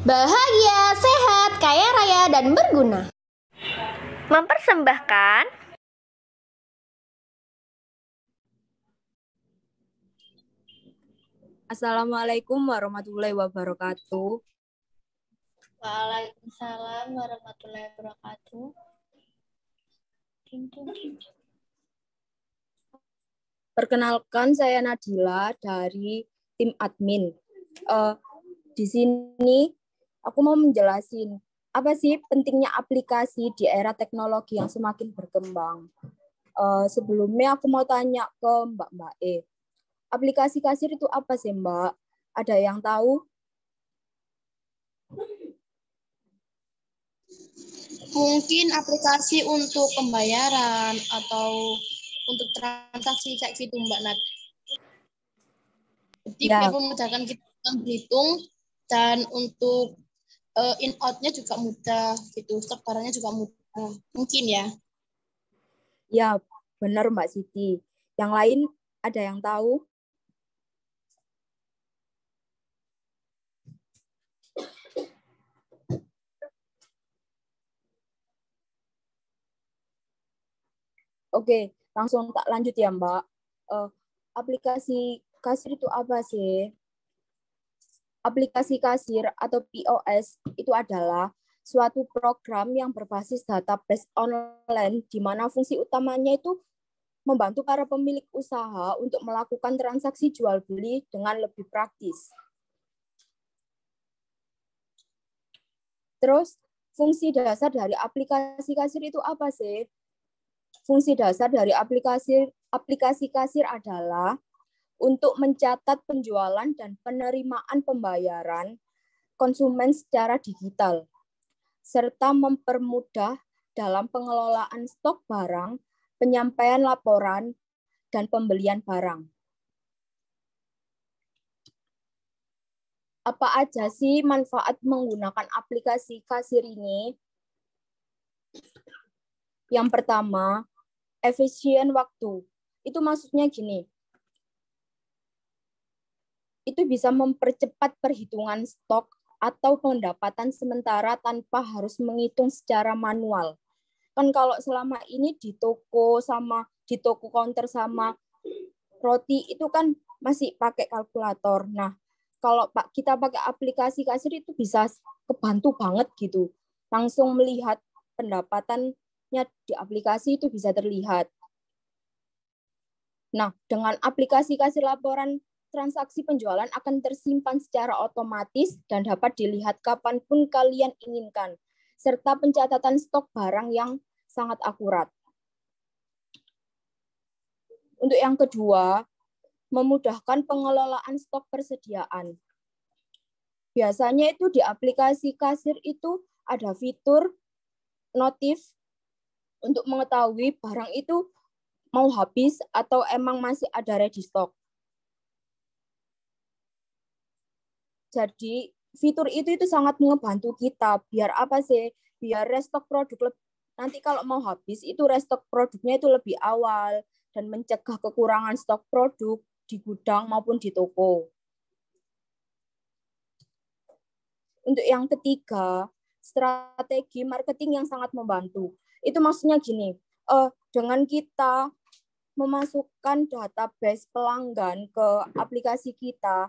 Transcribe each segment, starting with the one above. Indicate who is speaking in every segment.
Speaker 1: Bahagia, sehat, kaya raya, dan berguna.
Speaker 2: Mempersembahkan
Speaker 3: Assalamualaikum warahmatullahi wabarakatuh.
Speaker 1: Waalaikumsalam warahmatullahi wabarakatuh.
Speaker 3: Perkenalkan, saya Nadila dari tim admin. Di sini aku mau menjelasin apa sih pentingnya aplikasi di era teknologi yang semakin berkembang. Sebelumnya aku mau tanya ke Mbak E. Aplikasi kasir itu apa sih, Mbak? Ada yang tahu?
Speaker 4: Mungkin aplikasi untuk pembayaran atau untuk transaksi kayak gitu, Mbak Nat. Jadi
Speaker 3: Ya.
Speaker 4: memudahkan kita berhitung dan untuk in out-nya juga mudah gitu, stok barangnya juga mudah. Mungkin ya.
Speaker 3: Ya, benar Mbak Siti. Yang lain ada yang tahu? Oke, langsung tak lanjut ya Mbak. Aplikasi kasir itu apa sih? Aplikasi kasir atau POS itu adalah suatu program yang berbasis database online di mana fungsi utamanya itu membantu para pemilik usaha untuk melakukan transaksi jual beli dengan lebih praktis. Terus fungsi dasar dari aplikasi kasir itu apa sih? Fungsi dasar dari aplikasi kasir adalah untuk mencatat penjualan dan penerimaan pembayaran konsumen secara digital, serta mempermudah dalam pengelolaan stok barang, penyampaian laporan, dan pembelian barang. Apa aja sih manfaat menggunakan aplikasi kasir ini? Yang pertama, efisien waktu. Itu maksudnya gini, itu bisa mempercepat perhitungan stok atau pendapatan sementara tanpa harus menghitung secara manual. Kan kalau selama ini di toko counter sama roti itu kan masih pakai kalkulator. Nah, kalau kita pakai aplikasi kasir itu bisa kebantu banget gitu. Langsung melihat pendapatannya di aplikasi itu bisa terlihat. Nah, dengan aplikasi kasir laporan transaksi penjualan akan tersimpan secara otomatis dan dapat dilihat kapanpun kalian inginkan, serta pencatatan stok barang yang sangat akurat. Untuk yang kedua, memudahkan pengelolaan stok persediaan. Biasanya itu di aplikasi kasir itu ada fitur notif untuk mengetahui barang itu mau habis atau emang masih ada ready stock. Jadi fitur itu sangat membantu kita. Biar apa sih? Biar restock produk nanti kalau mau habis itu restock produknya itu lebih awal dan mencegah kekurangan stok produk di gudang maupun di toko. Untuk yang ketiga, strategi marketing yang sangat membantu. Itu maksudnya gini, dengan kita memasukkan database pelanggan ke aplikasi kita,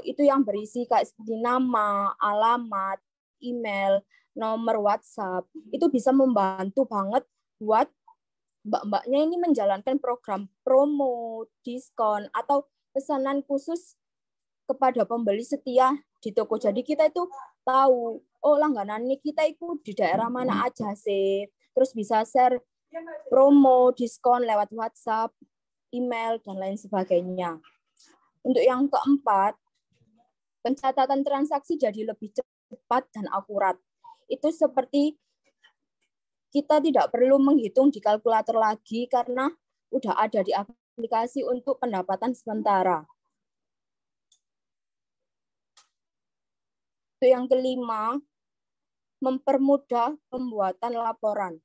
Speaker 3: itu yang berisi kayak seperti nama, alamat, email, nomor WhatsApp, itu bisa membantu banget buat mbak-mbaknya ini menjalankan program promo, diskon, atau pesanan khusus kepada pembeli setia di toko. Jadi kita itu tahu, oh langganan kita itu di daerah mana aja sih. Terus bisa share promo, diskon lewat WhatsApp, email, dan lain sebagainya. Untuk yang keempat, pencatatan transaksi jadi lebih cepat dan akurat. Itu seperti kita tidak perlu menghitung di kalkulator lagi karena udah ada di aplikasi untuk pendapatan sementara. Itu yang kelima, mempermudah pembuatan laporan.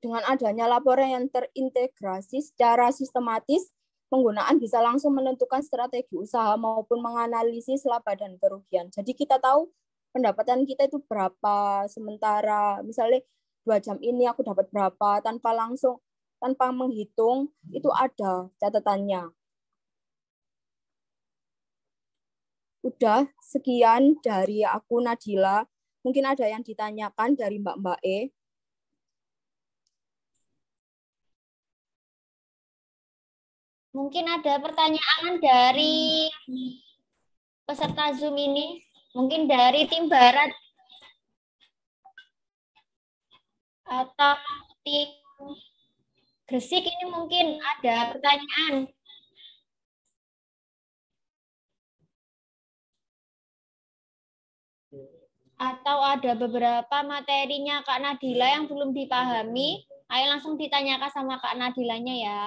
Speaker 3: Dengan adanya laporan yang terintegrasi secara sistematis, penggunaan bisa langsung menentukan strategi usaha maupun menganalisis laba dan kerugian. Jadi kita tahu pendapatan kita itu berapa, sementara misalnya 2 jam ini aku dapat berapa, tanpa menghitung, itu ada catatannya. Udah, sekian dari aku, Nadila. Mungkin ada yang ditanyakan dari Mbak E.
Speaker 2: Mungkin ada pertanyaan dari peserta Zoom ini. Mungkin dari tim Barat atau tim Gresik ini mungkin ada pertanyaan. Atau ada beberapa materinya Kak Nadila yang belum dipahami. Ayo langsung ditanyakan sama Kak Nadilanya ya.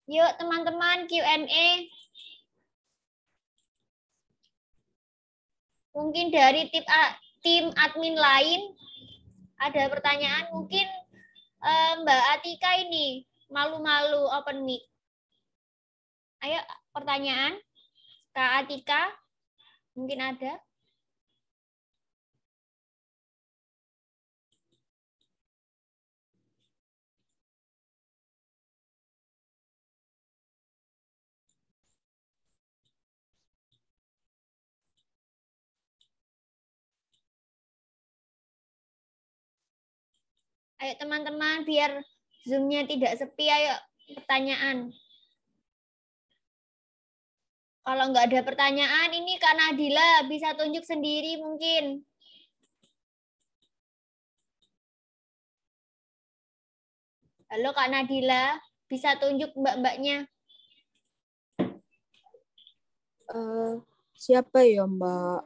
Speaker 2: Yuk teman-teman Q&A. Mungkin dari tim admin lain ada pertanyaan. Mungkin Mbak Atika ini malu-malu open mic. Ayo pertanyaan. Kak Atika mungkin ada. Ayo teman-teman, biar Zoom-nya tidak sepi, ayo pertanyaan. Kalau nggak ada pertanyaan, ini Kak Nadila bisa tunjuk sendiri mungkin. Halo Kak Nadila, bisa tunjuk mbak-mbaknya.
Speaker 3: Siapa ya Mbak?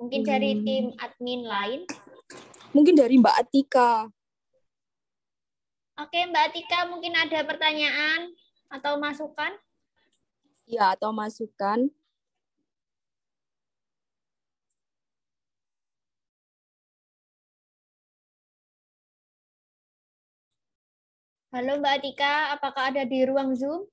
Speaker 2: Mungkin dari tim admin lain.
Speaker 3: Mungkin dari Mbak Atika.
Speaker 2: Oke, Mbak Atika mungkin ada pertanyaan atau masukan?
Speaker 3: Ya, atau masukan.
Speaker 2: Halo Mbak Atika, apakah ada di ruang Zoom?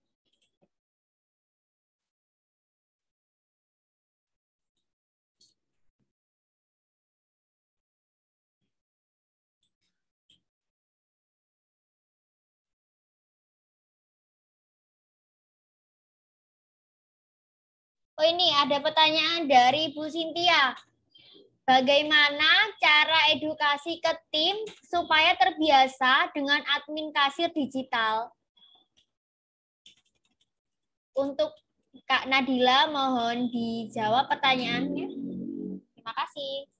Speaker 2: Oh ini ada pertanyaan dari Bu Sintia. Bagaimana cara edukasi ke tim supaya terbiasa dengan admin kasir digital? Untuk Kak Nadila, mohon dijawab pertanyaannya. Terima kasih.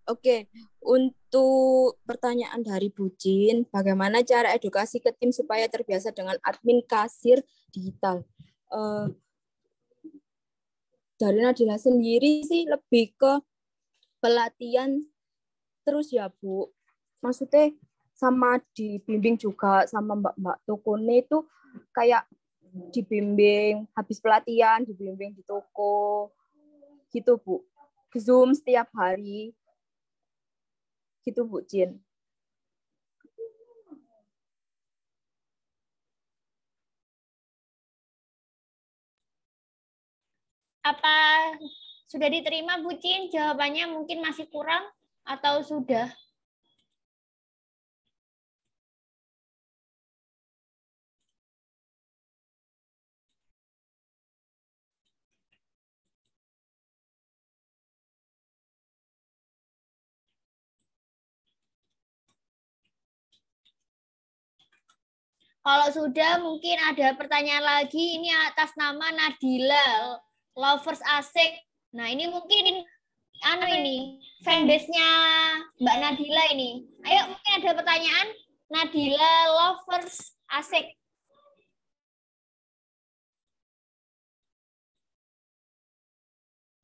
Speaker 3: Oke, untuk pertanyaan dari Bu Jin, bagaimana cara edukasi ke tim supaya terbiasa dengan admin kasir digital? Dari Nadila sendiri sih lebih ke pelatihan terus ya Bu. Maksudnya sama dibimbing juga sama mbak-mbak tokone itu kayak dibimbing habis pelatihan, dibimbing di toko gitu Bu. Zoom setiap hari gitu Bu Jin.
Speaker 2: Apa sudah diterima Bu Cin? Jawabannya mungkin masih kurang atau sudah? Kalau sudah mungkin ada pertanyaan lagi ini atas nama Nadila Lovers Asik. Nah, ini mungkin ini fanbase-nya Mbak Nadila ini. Ayo mungkin ada pertanyaan Nadila Lovers Asik.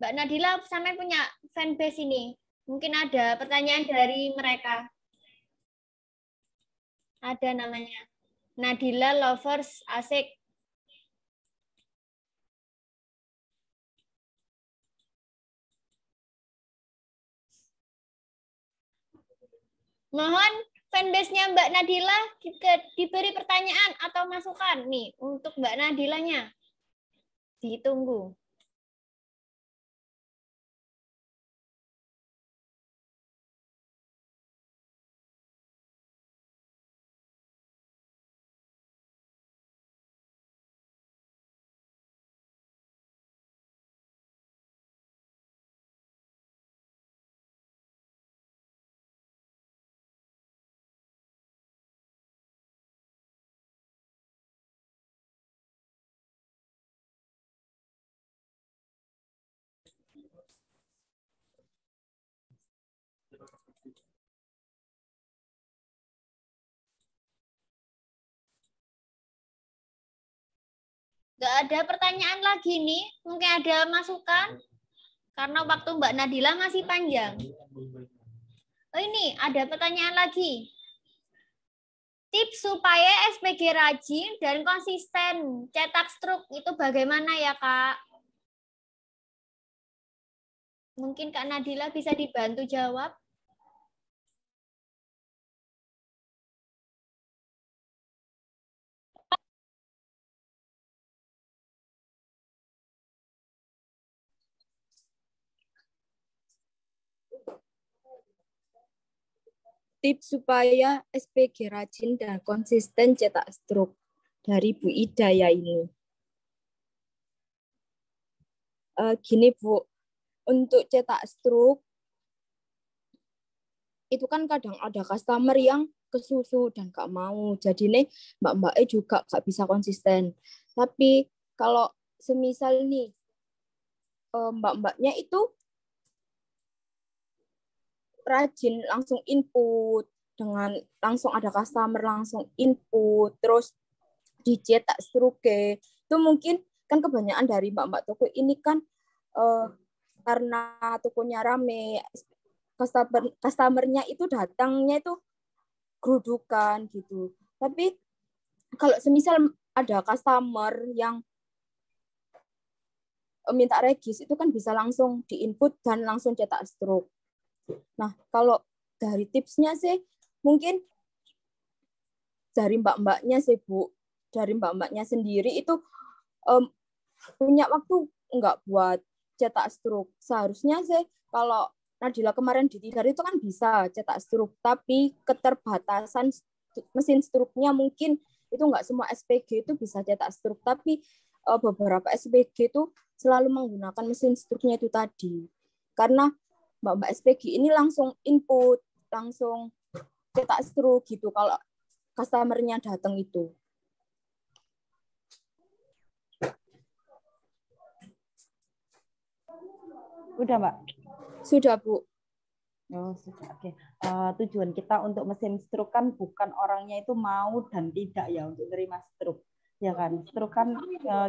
Speaker 2: Mbak Nadila sampai punya fanbase ini. Mungkin ada pertanyaan dari mereka. Ada namanya Nadila Lovers Asik. Mohon fanbase-nya Mbak Nadila diberi pertanyaan atau masukan nih untuk Mbak Nadilanya. Ditunggu. Nggak ada pertanyaan lagi nih. Mungkin ada masukan? Karena waktu Mbak Nadila masih panjang. Oh ini, ada pertanyaan lagi. Tips supaya SPG rajin dan konsisten cetak struk itu bagaimana ya, Kak? Mungkin Kak Nadila bisa dibantu jawab.
Speaker 3: Tips supaya SPG rajin dan konsisten cetak struk dari Bu Ida ya ini. Gini Bu, untuk cetak struk itu kan kadang ada customer yang kesusu dan gak mau. Jadi nih mbak-mbaknya juga gak bisa konsisten. Tapi kalau semisal nih mbak-mbaknya itu rajin langsung input, dengan langsung ada customer langsung input, terus dicetak struknya, itu mungkin kan kebanyakan dari mbak-mbak toko ini kan karena tokonya rame, customernya itu datangnya itu gerudukan gitu. Tapi kalau semisal ada customer yang minta regis, itu kan bisa langsung diinput dan langsung cetak struk. Nah, kalau dari tipsnya sih, mungkin dari mbak-mbaknya sih, Bu. Dari mbak-mbaknya sendiri itu punya waktu nggak buat cetak struk. Seharusnya sih, kalau Nadila kemarin di Tidar itu kan bisa cetak struk, tapi keterbatasan mesin struknya mungkin itu nggak semua SPG itu bisa cetak struk, tapi beberapa SPG itu selalu menggunakan mesin struknya itu tadi. Karena mbak-mbak SPG ini langsung input, langsung cetak struk gitu kalau customer-nya datang itu.
Speaker 5: Udah, Mbak?
Speaker 3: Sudah, Bu.
Speaker 5: Oh, sudah. Oke. Tujuan kita untuk mesin struk kan bukan orangnya itu mau dan tidak ya untuk terima struk. Ya kan, struk kan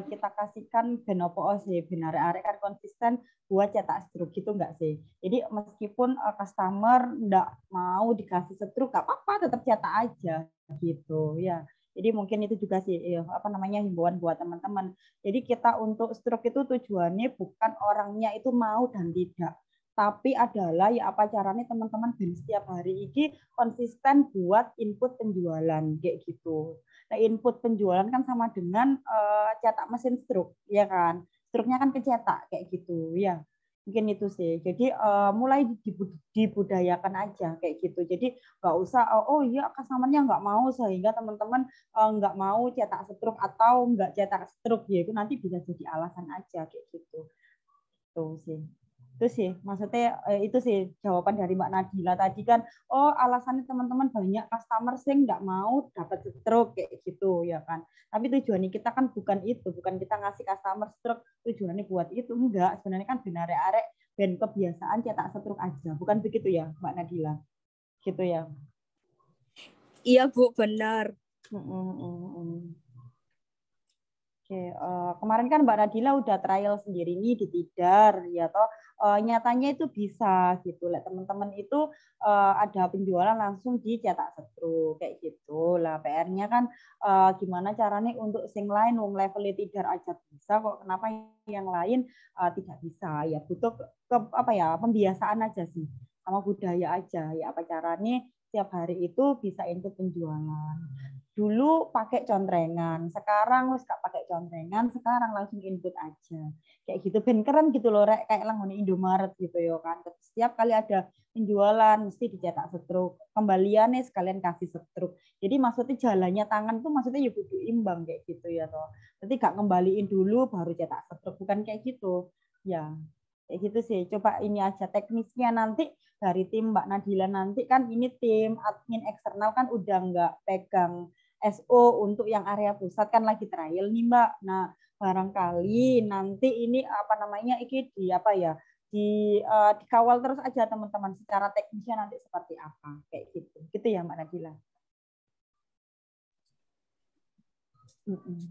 Speaker 5: kita kasihkan ben opo sih, benar arek kan konsisten buat cetak struk gitu enggak sih. Jadi meskipun customer enggak mau dikasih struk enggak apa-apa, tetap cetak aja gitu ya. Jadi mungkin itu juga sih apa namanya himbauan buat teman-teman. Jadi kita untuk struk itu tujuannya bukan orangnya itu mau dan tidak, tapi adalah ya apa caranya teman-teman ben setiap hari ini konsisten buat input penjualan kayak gitu. Nah, input penjualan kan sama dengan cetak mesin struk, ya kan? Struknya kan kecetak kayak gitu, ya. Mungkin itu sih. Jadi mulai dibudayakan aja kayak gitu. Jadi nggak usah oh iya customer-nya nggak mau sehingga teman-teman nggak mau cetak struk atau nggak cetak struk ya itu nanti bisa jadi alasan aja kayak gitu. Tuh sih. Itu sih, maksudnya itu sih jawaban dari Mbak Nadila tadi kan, oh alasannya teman-teman banyak customer sing nggak mau dapat stroke kayak gitu ya kan. Tapi tujuannya kita kan bukan itu, bukan kita ngasih customer stroke tujuannya buat itu, enggak. Sebenarnya kan benar arek dan kebiasaan cetak stroke aja, bukan begitu ya Mbak Nadila? Gitu ya.
Speaker 3: Iya Bu, benar.
Speaker 5: Oke, kemarin kan Mbak Nadila udah trial sendiri nih di Tidar, ya toh nyatanya itu bisa gitu. Lah teman-teman itu ada penjualan langsung dicetak setru kayak gitu. Lah PR-nya kan gimana caranya untuk sing lain wong level Tidar aja bisa kok, kenapa yang lain tidak bisa? Ya butuh apa ya, pembiasaan aja sih sama budaya aja. Ya apa caranya tiap hari itu bisa input penjualan. Dulu pakai contrengan, sekarang wis gak pakai contrengan, sekarang langsung input aja. Kayak gitu ben keren gitu loh, Rek, kayak langone Indomaret gitu ya kan. Setiap kali ada penjualan mesti dicetak stroke. Kembaliannya sekalian kasih stroke. Jadi maksudnya jalannya tangan tuh maksudnya ya kudu imbang kayak gitu ya toh. Jadi gak ngembaliin dulu baru cetak stroke, bukan kayak gitu. Ya, kayak gitu sih. Coba ini aja teknisnya nanti dari tim Mbak Nadila nanti kan ini tim admin eksternal kan udah nggak pegang SO untuk yang area pusat kan lagi trial nih Mbak. Nah barangkali nanti ini apa namanya ini di apa ya dikawal terus aja teman-teman secara teknisnya nanti seperti apa kayak gitu ya Mbak Nadila.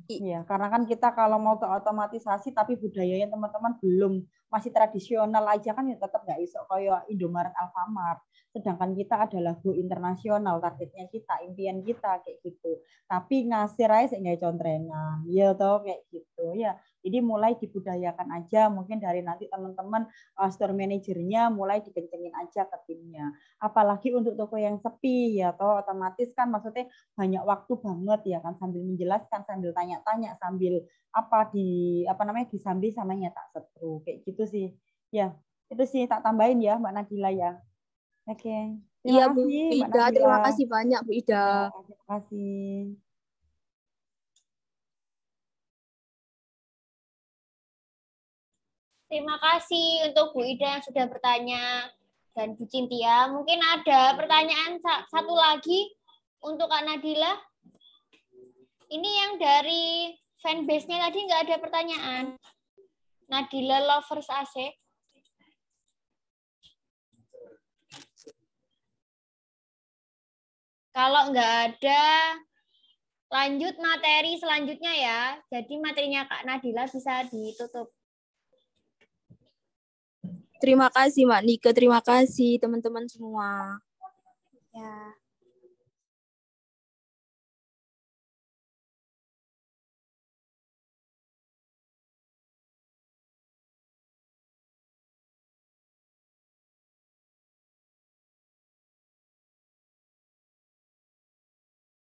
Speaker 5: Iya, karena kan kita kalau mau ke otomatisasi tapi budayanya teman-teman belum, masih tradisional aja kan ya tetap nggak iso kayak Indomaret, Alfamart. Sedangkan kita adalah go internasional, targetnya kita, impian kita kayak gitu. Tapi ngasih aja nggak contrengan, ya toh kayak gitu ya. Jadi mulai dibudayakan aja, mungkin dari nanti teman-teman store manajernya mulai dikencengin aja ke timnya. Apalagi untuk toko yang sepi ya toh otomatis kan maksudnya banyak waktu banget ya kan sambil menjelaskan, sambil tanya-tanya, sambil apa namanya disambi sama nyetak setru kayak gitu sih. Ya, itu sih tak tambahin ya Mbak Nadila ya. Oke.
Speaker 3: Iya
Speaker 5: Terima
Speaker 3: Bu
Speaker 5: kasih Mbak
Speaker 3: Ida,
Speaker 5: Nadila.
Speaker 3: terima kasih banyak Bu Ida.
Speaker 5: Ya, terima kasih.
Speaker 2: Terima kasih untuk Bu Ida yang sudah bertanya dan Bu Cintia. Mungkin ada pertanyaan satu lagi untuk Kak Nadila. Ini yang dari fanbase-nya tadi nggak ada pertanyaan. Nadila Lovers AC. Kalau nggak ada, lanjut materi selanjutnya ya. Jadi materinya Kak Nadila bisa ditutup.
Speaker 3: Terima kasih Mbak Nike, terima kasih teman-teman semua.
Speaker 1: Ya.